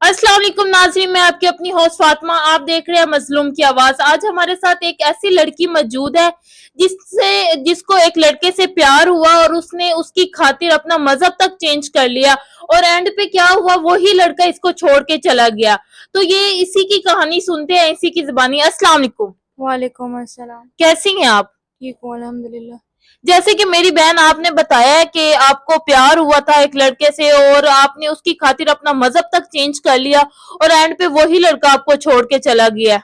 अस्सलाम वालेकुम नाज़रीन, मैं आपकी अपनी होस्ट फातिमा। आप देख रहे हैं मजलूम की आवाज। आज हमारे साथ एक ऐसी लड़की मौजूद है जिसको एक लड़के से प्यार हुआ और उसने उसकी खातिर अपना मजहब तक चेंज कर लिया, और एंड पे क्या हुआ, वही लड़का इसको छोड़ के चला गया। तो ये इसी की कहानी सुनते हैं, इसी की जुबानी। अस्सलाम वालेकुम, वालेकुम अस्सलाम। कैसी हैं आप? ठीक हूँ अल्हम्दुलिल्लाह। जैसे कि मेरी बहन, आपने बताया है कि आपको प्यार हुआ था एक लड़के से और आपने उसकी खातिर अपना मजहब तक चेंज कर लिया, और एंड पे वही लड़का आपको छोड़ के चला गया।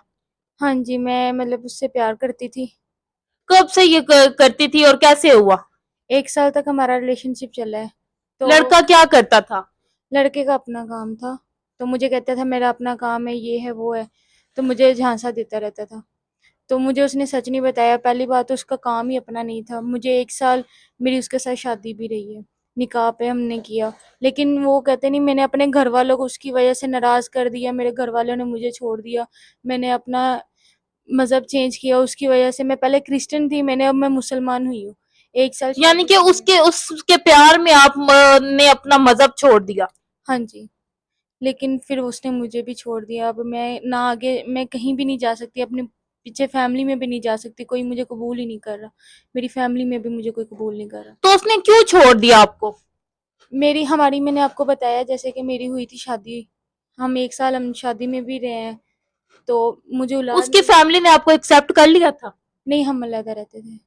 हाँ जी, मैं मतलब उससे प्यार करती थी। कब से ये करती थी और कैसे हुआ? 1 साल तक हमारा रिलेशनशिप चला है। तो लड़का क्या करता था? लड़के का अपना काम था, तो मुझे कहता था मेरा अपना काम है, ये है वो है, तो मुझे झांसा देता रहता था। तो मुझे उसने सच नहीं बताया। पहली बात तो उसका काम ही अपना नहीं था। मुझे 1 साल मेरी उसके साथ शादी भी रही है, निकाह पे हमने किया, लेकिन वो कहते नहीं, मैंने अपने घर वालों को उसकी वजह से नाराज़ कर दिया, मेरे घर वालों ने मुझे छोड़ दिया, मैंने अपना मज़हब चेंज किया उसकी वजह से। मैं पहले क्रिश्चियन थी, अब मैं मुसलमान हुई हूँ। 1 साल यानी शादी कि के लिए। उसके प्यार में आप ने अपना मजहब छोड़ दिया। हाँ जी, लेकिन फिर उसने मुझे भी छोड़ दिया। अब मैं ना आगे, मैं कहीं भी नहीं जा सकती, अपने पीछे फैमिली में भी नहीं जा सकती, कोई मुझे कबूल ही नहीं कर रहा। मेरी फैमिली में भी मुझे कोई कबूल नहीं कर रहा। तो उसने क्यों छोड़ दिया आपको? मैंने आपको बताया जैसे कि मेरी हुई थी शादी, हम 1 साल हम शादी में भी रहे हैं, तो मुझे औलाद उसकी नहीं। फैमिली ने आपको एक्सेप्ट कर लिया था? नहीं, हम अलग रहते थे,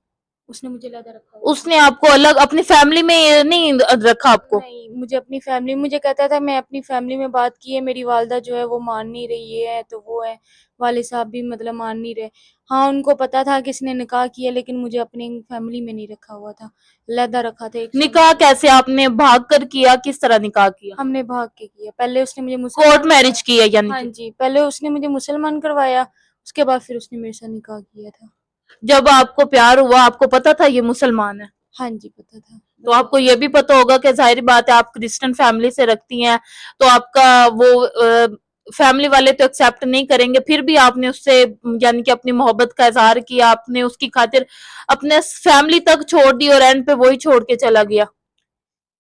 उसने मुझे अलग रखा हुआ था। उसने आपको अलग अपनी फैमिली में नहीं रखा आपको? नहीं, मुझे कहता था, मैं अपनी फैमिली में बात की है, मेरी वालदा जो है वो मान नहीं रही, ये है तो वो है, वाले साहब भी मतलब मान नहीं रहे। हाँ, उनको पता था कि इसने निकाह किया, लेकिन मुझे अपनी फैमिली में नहीं रखा हुआ था, अलहदा रखा था। 1 साल निकाह कैसे आपने भाग कर किया? किस तरह निकाह किया? हमने भाग के किया। पहले उसने मुझे कोर्ट मुसलमान मैरिज करवाया। की है यानी हाँ कि? जी, पहले उसने मुझे मुसलमान करवाया, उसके बाद फिर उसने मेरे साथ निकाह किया था। जब आपको प्यार हुआ आपको पता था ये मुसलमान है? हाँ जी, पता था। तो आपको ये भी पता होगा कि जाहिर बात है आप क्रिश्चियन फैमिली से रखती हैं, तो आपका वो फैमिली वाले तो एक्सेप्ट नहीं करेंगे, फिर भी आपने उससे यानी कि अपनी मोहब्बत का इजहार किया, आपने उसकी खातिर अपने फैमिली तक छोड़ दी और एंड पे वही छोड़ के चला गया।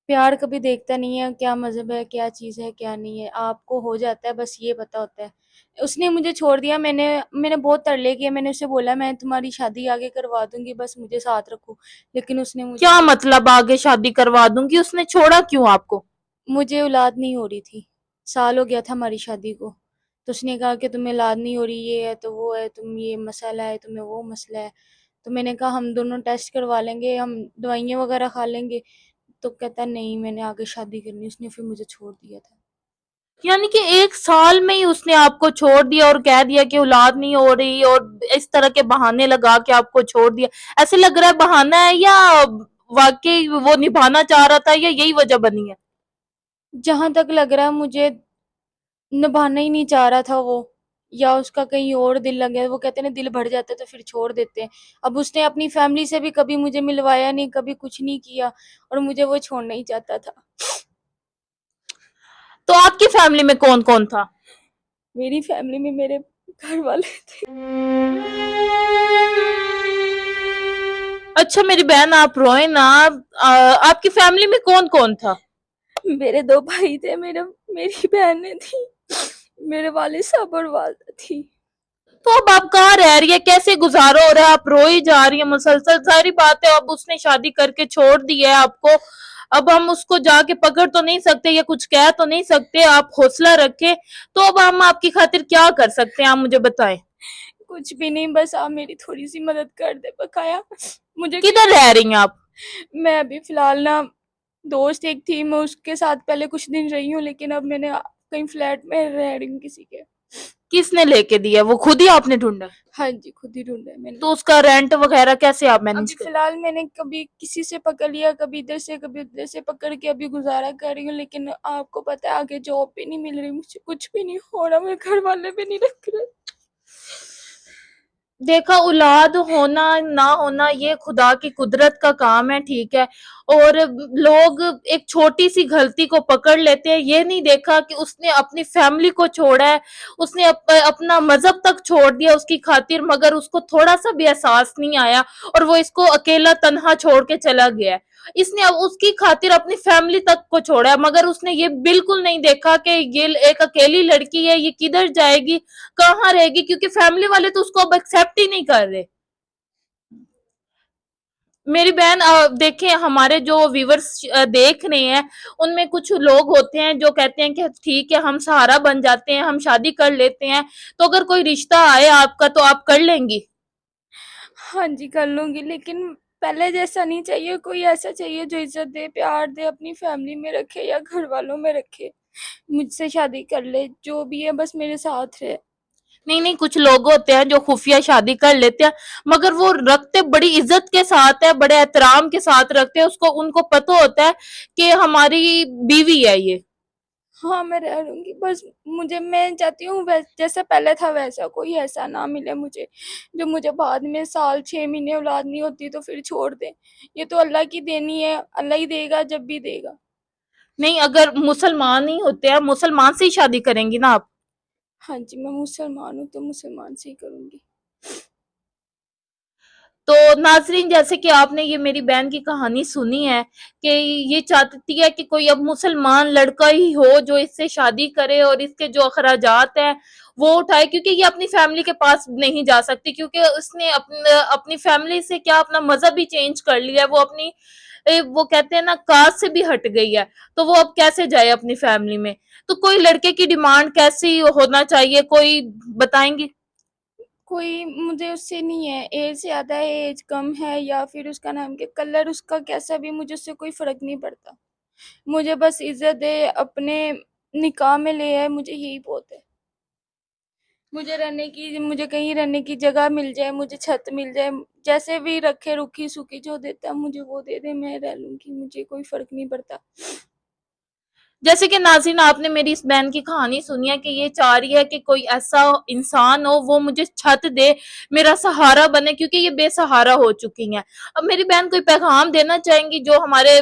प्यार कभी देखता नहीं है क्या मज़हब है, क्या चीज़ है, क्या नहीं है, आपको हो जाता है, बस ये पता होता है। उसने मुझे छोड़ दिया, मैंने बहुत तरले किए, मैंने उसे बोला मैं तुम्हारी शादी आगे करवा दूंगी, बस मुझे साथ रखो, लेकिन उसने क्या मतलब आगे शादी करवा दूंगी? उसने छोड़ा क्यों आपको? मुझे औलाद नहीं हो रही थी, साल हो गया था हमारी शादी को, तो उसने कहा कि तुम्हें औलाद नहीं हो रही, ये है तो वो है, तुम ये मसला है, तुम्हें वो मसला है। तो मैंने कहा हम दोनों टेस्ट करवा लेंगे, हम दवाइयाँ वगैरह खा लेंगे। तो कहता नहीं, मैंने आगे शादी करनी। उसने फिर मुझे छोड़ दिया था। यानी कि 1 साल में ही उसने आपको छोड़ दिया और कह दिया कि औलाद नहीं हो रही, और इस तरह के बहाने लगा के आपको छोड़ दिया। ऐसे लग रहा है बहाना है या वाकई वो निभाना चाह रहा था, या यही वजह बनी है? जहां तक लग रहा है मुझे, निभाना ही नहीं चाह रहा था वो, या उसका कहीं और दिल लग गया। वो कहते हैं ना, दिल भर जाता है तो फिर छोड़ देते हैं। अब उसने अपनी फैमिली से भी कभी मुझे मिलवाया नहीं, कभी कुछ नहीं किया, और मुझे वो छोड़ना ही चाहता था। तो आपकी फैमिली में कौन कौन था? मेरी फैमिली में मेरे घर वाले थे। अच्छा मेरी बहन, आप रोए ना। आपकी फैमिली में कौन कौन था? मेरे 2 भाई थे, मेरी बहनें थी, मेरे वाले साहब और वालदा थी। तो अब आप कहाँ रह रही है, कैसे गुजारा हो रहा है? आप रोई जा रही है मुसलसल। सारी बात है, अब उसने शादी करके छोड़ दी है आपको। अब हम उसको जाके पकड़ तो नहीं सकते या कुछ कह तो नहीं सकते, आप हौसला रखे। तो अब हम आपकी खातिर क्या कर सकते हैं, आप मुझे बताएं। कुछ भी नहीं, बस आप मेरी थोड़ी सी मदद कर दे बकाया। मुझे किधर रह रही हैं आप? मैं अभी फिलहाल ना, दोस्त एक थी, मैं उसके साथ पहले कुछ दिन रही हूँ, लेकिन अब मैंने कहीं फ्लैट में रह रही हूँ किसी के। किसने लेके दिया? वो खुद ही आपने ढूंढा? हाँ जी, खुद ही ढूंढा है मैंने। तो उसका रेंट वगैरह कैसे आप मैनेज अभी कर? फिलहाल मैंने कभी किसी से पकड़ लिया, कभी इधर से कभी उधर से पकड़ के अभी गुजारा कर रही हूँ, लेकिन आपको पता है आगे जॉब भी नहीं मिल रही, मुझे कुछ भी नहीं हो रहा, मेरे घर वाले भी नहीं रख रहे। देखा, औलाद होना ना होना ये खुदा की कुदरत का काम है, ठीक है। और लोग एक छोटी सी गलती को पकड़ लेते हैं, ये नहीं देखा कि उसने अपनी फैमिली को छोड़ा है, उसने अपना मजहब तक छोड़ दिया उसकी खातिर, मगर उसको थोड़ा सा भी एहसास नहीं आया और वो इसको अकेला तन्हा छोड़ के चला गया है। اس نے اب उसकी खातिर अपनी फैमिली तक को छोड़ा है, मगर उसने ये बिल्कुल नहीं देखा कि ये एक अकेली लड़की है, ये किधर जाएगी, कहाँ रहेगी, क्योंकि फैमिली वाले तो उसको अब एक्सेप्ट ही नहीं कर रहे। मेरी बहन देखें, हमारे जो व्यूवर्स देख रहे हैं, उनमें कुछ लोग होते हैं जो कहते हैं कि ठीक है, हम सहारा बन जाते हैं, हम शादी कर लेते हैं, तो अगर कोई रिश्ता आए आपका तो आप कर लेंगी? हाँ जी, कर लूँगी, लेकिन पहले जैसा नहीं चाहिए, कोई ऐसा चाहिए जो इज़्ज़त दे, प्यार दे, अपनी फैमिली में रखे या घर वालों में रखे। मुझसे शादी कर ले, जो भी है बस मेरे साथ रहे। नहीं नहीं, कुछ लोग होते हैं जो खुफिया शादी कर लेते हैं, मगर वो रखते बड़ी इज्जत के साथ है, बड़े एहतराम के साथ रखते हैं उसको, उनको पता होता है कि हमारी बीवी है ये। हाँ, मैं रह लूँगी, बस मैं चाहती हूँ जैसा पहले था वैसा कोई ऐसा ना मिले मुझे, जो मुझे बाद में साल 6 महीने औलाद नहीं होती तो फिर छोड़ दे। ये तो अल्लाह की देनी है, अल्लाह ही देगा जब भी देगा। नहीं, अगर मुसलमान ही होते हैं, मुसलमान से ही शादी करेंगी ना आप? हाँ जी, मैं मुसलमान हूँ तो मुसलमान से ही करूँगी। तो नाज़रीन, जैसे कि आपने ये मेरी बहन की कहानी सुनी है कि ये चाहती है कि कोई अब मुसलमान लड़का ही हो जो इससे शादी करे और इसके जो अखराजात हैं वो उठाए, क्योंकि ये अपनी फैमिली के पास नहीं जा सकती, क्योंकि उसने अपनी फैमिली से क्या अपना मजहब ही चेंज कर लिया है, वो अपनी वो कहते हैं ना कास्ट से भी हट गई है, तो वो अब कैसे जाए अपनी फैमिली में? तो कोई लड़के की डिमांड कैसी होना चाहिए, कोई बताएंगी? कोई मुझे उससे नहीं है, एज ज़्यादा है, एज कम है या फिर उसका नाम क्या, कलर उसका कैसा भी, मुझे उससे कोई फ़र्क नहीं पड़ता। मुझे बस इज़्ज़त दे, अपने निकाह में ले आए, मुझे यही बहुत है। मुझे कहीं रहने की जगह मिल जाए, मुझे छत मिल जाए, जैसे भी रखे रूखी-सूखी जो देता है मुझे वो दे दे, मैं रह लूँगी, मुझे कोई फ़र्क नहीं पड़ता। जैसे कि नाज़रीन, आपने मेरी इस बहन की कहानी सुनी है कि ये चाह रही है कि कोई ऐसा इंसान हो वो मुझे छत दे, मेरा सहारा बने, क्योंकि ये बेसहारा हो चुकी हैं। अब मेरी बहन कोई पैगाम देना चाहेंगी जो हमारे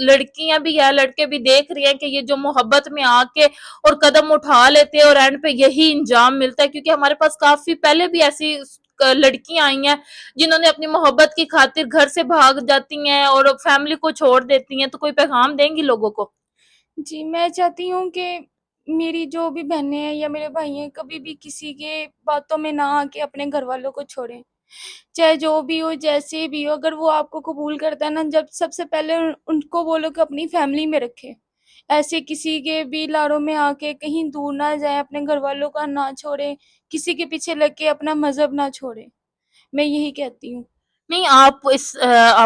लड़कियां भी है, लड़के भी देख रहे हैं कि ये जो मोहब्बत में आके और कदम उठा लेते हैं और एंड पे यही इंजाम मिलता है, क्योंकि हमारे पास काफी पहले भी ऐसी लड़कियां आई हैं जिन्होंने अपनी मोहब्बत की खातिर घर से भाग जाती हैं और फैमिली को छोड़ देती हैं, तो कोई पैगाम देंगी लोगों को? जी, मैं चाहती हूँ कि मेरी जो भी बहनें हैं या मेरे भाई हैं, कभी भी किसी के बातों में ना आके अपने घरवालों को छोड़ें। चाहे जो भी हो, जैसे भी हो, अगर वो आपको कबूल करता है ना, जब सबसे पहले उनको बोलो कि अपनी फैमिली में रखें। ऐसे किसी के भी लाड़ों में आके कहीं दूर ना जाएँ, अपने घरवालों का ना छोड़ें, किसी के पीछे लग के अपना मज़हब ना छोड़ें। मैं यही कहती हूँ। नहीं, आप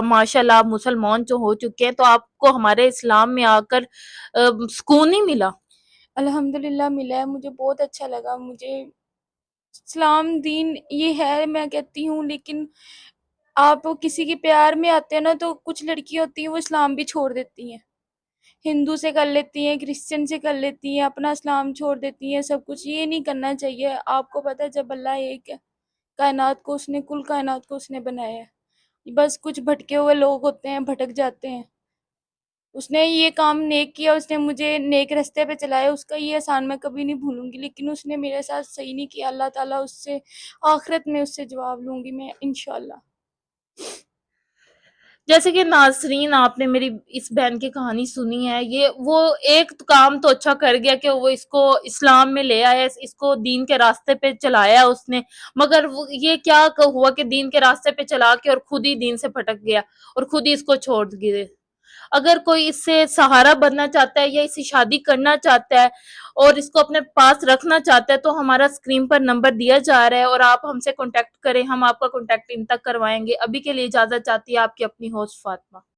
माशाल्लाह आप मुसलमान जो हो चुके हैं, तो आपको हमारे इस्लाम में आकर सुकून नहीं मिला? अल्हम्दुलिल्लाह मिला है, मुझे बहुत अच्छा लगा। मुझे इस्लाम दीन ये है मैं कहती हूँ, लेकिन आप किसी के प्यार में आते हैं ना, तो कुछ लड़कियाँ होती हैं वो इस्लाम भी छोड़ देती हैं। हिंदू से कर लेती हैं, क्रिश्चियन से कर लेती हैं, अपना इस्लाम छोड़ देती हैं, सब कुछ। ये नहीं करना चाहिए। आपको पता है जब अल्लाह एक है, कायनात को उसने कुल कायनात को उसने बनाया है। बस कुछ भटके हुए लोग होते हैं, भटक जाते हैं। उसने ये काम नेक किया, उसने मुझे नेक रास्ते पे चलाया, उसका ये एहसान मैं कभी नहीं भूलूँगी, लेकिन उसने मेरे साथ सही नहीं किया। अल्लाह ताला उससे आखिरत में उससे जवाब लूँगी मैं इंशाअल्लाह। जैसे कि नाज़रीन, आपने मेरी इस बहन की कहानी सुनी है, ये वो एक तो काम तो अच्छा कर गया कि वो इसको इस्लाम में ले आया, इसको दीन के रास्ते पे चलाया उसने, मगर वो ये क्या हुआ कि दीन के रास्ते पे चला के और खुद ही दीन से भटक गया और खुद ही इसको छोड़ गए। अगर कोई इससे सहारा बनना चाहता है या इसे शादी करना चाहता है और इसको अपने पास रखना चाहता है, तो हमारा स्क्रीन पर नंबर दिया जा रहा है और आप हमसे कांटेक्ट करें, हम आपका कांटेक्ट इन तक करवाएंगे। अभी के लिए इजाजत चाहती है आपकी अपनी होस्ट फातिमा।